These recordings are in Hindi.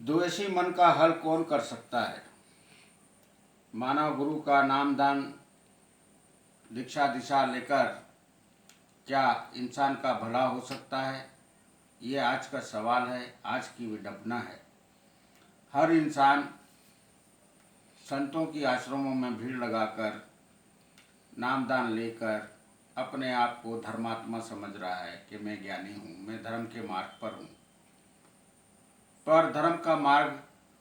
द्वेषी मन का हल कौन कर सकता है। मानव गुरु का नाम दान दीक्षा दिशा लेकर क्या इंसान का भला हो सकता है, ये आज का सवाल है, आज की विडंबना है। हर इंसान संतों की आश्रमों में भीड़ लगाकर नामदान लेकर अपने आप को धर्मात्मा समझ रहा है कि मैं ज्ञानी हूँ, मैं धर्म के मार्ग पर हूँ। पर धर्म का मार्ग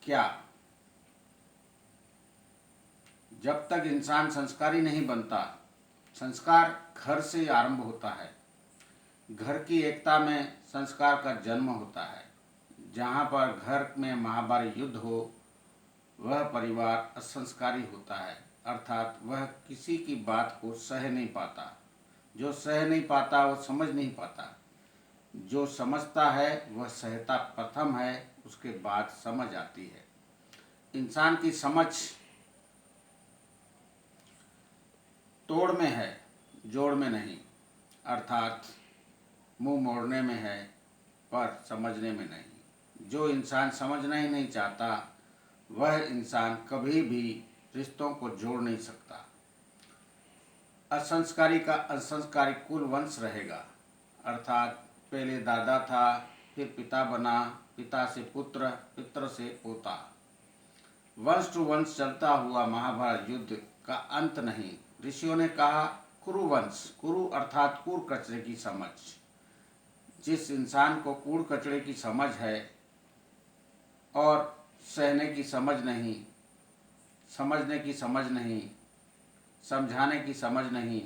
क्या? जब तक इंसान संस्कारी नहीं बनता, संस्कार घर से आरंभ होता है। घर की एकता में संस्कार का जन्म होता है। जहाँ पर घर में महाभारत युद्ध हो, वह परिवार असंस्कारी होता है, अर्थात वह किसी की बात को सह नहीं पाता। जो सह नहीं पाता वह समझ नहीं पाता। जो समझता है वह सहता प्रथम है, उसके बाद समझ आती है। इंसान की समझ तोड़ में है, जोड़ में नहीं, अर्थात मुंह मोड़ने में है पर समझने में नहीं। जो इंसान समझना ही नहीं चाहता, वह इंसान कभी भी रिश्तों को जोड़ नहीं सकता। असंस्कारी का असंस्कारी कुल वंश रहेगा, अर्थात पहले दादा था, फिर पिता बना, पिता से पुत्र, पुत्र से पोता, वंश टू वंश चलता हुआ महाभारत युद्ध का अंत नहीं। ऋषियों ने कहा कुरुवंश, कुरु अर्थात कूड़ कचरे की समझ। जिस इंसान को कूड़ कचरे की समझ है और सहने की समझ नहीं, समझने की समझ नहीं, समझाने की समझ नहीं,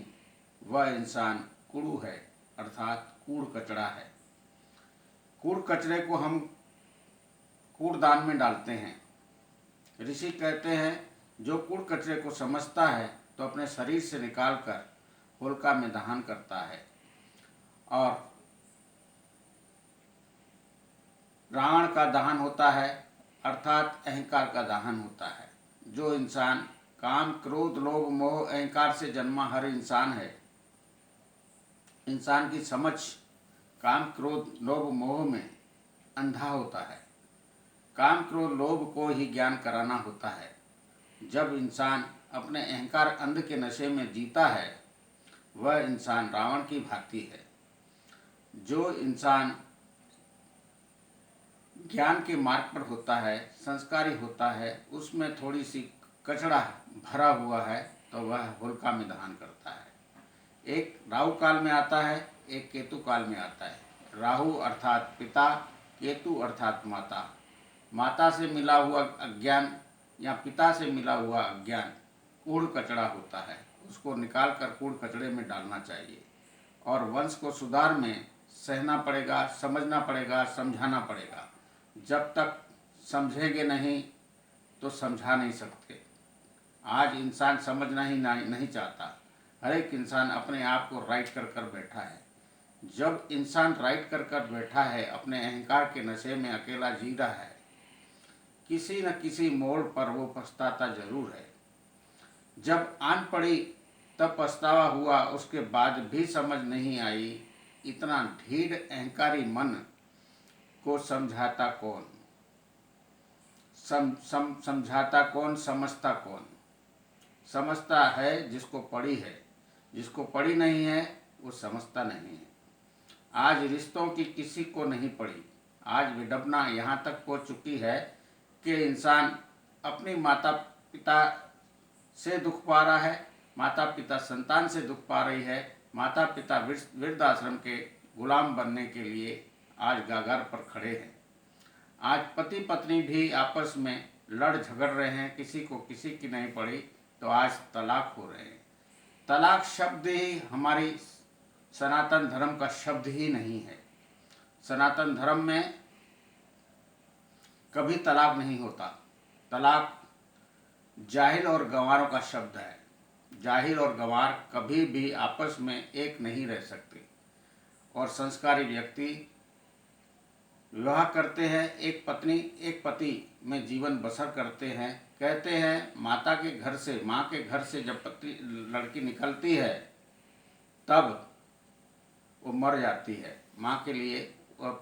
वह इंसान कुड़ू है, अर्थात कूड़ कचरा है। कूड़ कचरे को हम कूड़दान में डालते हैं। ऋषि कहते हैं जो कूड़ कचरे को समझता है तो अपने शरीर से निकालकर होलिका में दहन करता है। और रावण का दहन होता है, अर्थात अहंकार का दहन होता है। जो इंसान काम क्रोध लोभ मोह अहंकार से जन्मा हर इंसान है। इंसान की समझ काम क्रोध लोभ मोह में अंधा होता है। काम क्रोध लोभ को ही ज्ञान कराना होता है। जब इंसान अपने अहंकार अंध के नशे में जीता है, वह इंसान रावण की भांति है। जो इंसान ज्ञान के मार्ग पर होता है, संस्कारी होता है, उसमें थोड़ी सी कचड़ा भरा हुआ है, तो वह होलिका में दहन करता है। एक राहु काल में आता है, एक केतु काल में आता है। राहु अर्थात पिता, केतु अर्थात माता। माता से मिला हुआ अज्ञान या पिता से मिला हुआ अज्ञान कूड़ कचड़ा होता है, उसको निकाल कर कूड़ कचड़े में डालना चाहिए। और वंश को सुधार में सहना पड़ेगा, समझना पड़ेगा, समझाना पड़ेगा। जब तक समझेंगे नहीं तो समझा नहीं सकते। आज इंसान समझना ही नहीं चाहता। हर एक इंसान अपने आप को राइट कर कर बैठा है। जब इंसान राइट कर कर बैठा है, अपने अहंकार के नशे में अकेला जी रहा है, किसी न किसी मोड़ पर वो पछताता जरूर है। जब आन पड़ी तब पछतावा हुआ, उसके बाद भी समझ नहीं आई। इतना ढीठ अहंकारी मन को समझाता कौन? समझाता कौन, समझता कौन? समझता है जिसको पड़ी है, जिसको पड़ी नहीं है वो समझता नहीं है। आज रिश्तों की किसी को नहीं पड़ी। आज विडंबना यहाँ तक पहुँच चुकी है कि इंसान अपनी माता पिता से दुख पा रहा है, माता पिता संतान से दुख पा रही है। माता पिता वृद्धाश्रम के गुलाम बनने के लिए आज गागर पर खड़े हैं। आज पति पत्नी भी आपस में लड़ झगड़ रहे हैं, किसी को किसी की नहीं पड़ी तो आज तलाक हो रहे हैं। तलाक शब्द ही हमारी सनातन धर्म का शब्द ही नहीं है। सनातन धर्म में कभी तलाक नहीं होता। तलाक जाहिल और गंवारों का शब्द है। जाहिल और गंवार कभी भी आपस में एक नहीं रह सकते। और संस्कारी व्यक्ति विवाह करते हैं, एक पत्नी एक पति में जीवन बसर करते हैं। कहते हैं माता के घर से, माँ के घर से जब पति लड़की निकलती है तब वो मर जाती है। माँ के लिए वह